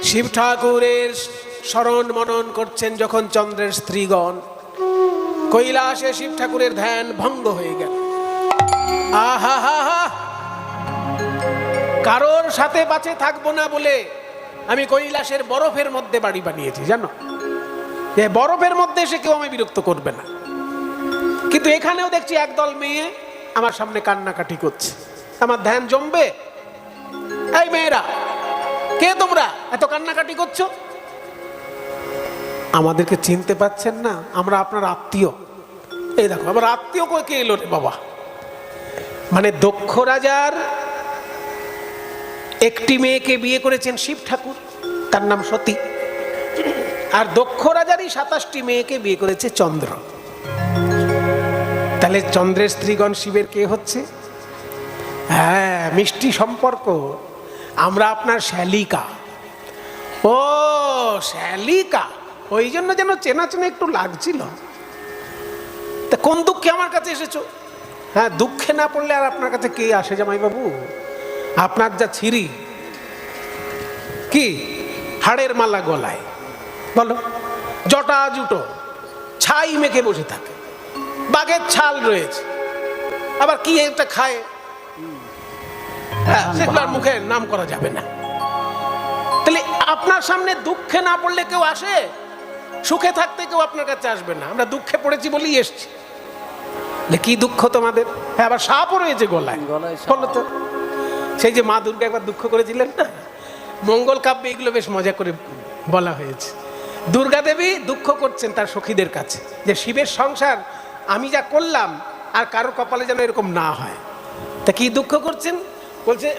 শিব ঠাকুরের স্মরণ মনন করছেন যখন চন্দ্রের স্ত্রীগণ, কৈলাসে শিব ঠাকুরের ধ্যান ভঙ্গ হয়ে গেল। আহা হা হা, কারোর সাথে বাঁচে থাকবো না বলে আমি কৈলাসের বরফের মধ্যে বাড়ি বানিয়েছি, জানো, যে বরফের মধ্যে এসে কেউ আমি বিরক্ত করবে না। কিন্তু এখানেও দেখছি একদল মেয়ে আমার সামনে কান্নাকাটি করছে, আমার ধ্যান জমবে? এই মেয়েরা, কে তোমরা এত কান্নাকাটি করছো? আমাদেরকে চিনতে পাচ্ছেন না? আমরা আপনার আত্মীয়। এই দেখো আমার আত্মীয় কে এলো রে বাবা। মানে দক্ষ রাজার একটি মেয়েকে বিয়ে করেছেন শিব ঠাকুর, তার নাম সতী। আর দক্ষ রাজারই 27টি মেয়েকে বিয়ে করেছে চন্দ্র। তাহলে চন্দ্রের স্ত্রীগণ শিবের কে হচ্ছে? হ্যাঁ, মিষ্টি সম্পর্ক। আমরা আপনার শ্যালিকা। ও শ্যালিকা, ওই জন্য যেন চেনা চেনা একটু লাগছিল। তা কোন দুঃখে আমার কাছে এসেছো? হ্যাঁ, দুঃখে না পড়লে আর আপনার কাছে কে আসে জামাইবাবু? আপনার যা ছিরি, কি হাড়ের মালা গলায়, বলো, জটা জুটো, ছাই মেখে বসে থাকে, বাঘের ছাল রয়েছে, আবার কি একটা খায়, সেগুলোর মুখে নাম করা যাবে না। তাহলে আপনার সামনে দুঃখে না পড়লে কেউ আসে? সুখে থাকতে কেউ আপনার কাছে আসবে না। আমরা দুঃখে পড়েছি বলেই এসছি। কি দুঃখ তোমাদের? হ্যাঁ, আবার সাপও রয়েছে গলায়, বলো তো। সেই যে মা দুর্গা একবার দুঃখ করেছিলেন না, মঙ্গল কাব্যে এগুলো বেশ মজা করে বলা হয়েছে। দুর্গা দেবী দুঃখ করছেন তার সখীদের কাছে যে শিবের সংসার আমি যা করলাম আর কারোর কপালে যেন এরকম না হয়। তা কি দুঃখ করছেন? বলছে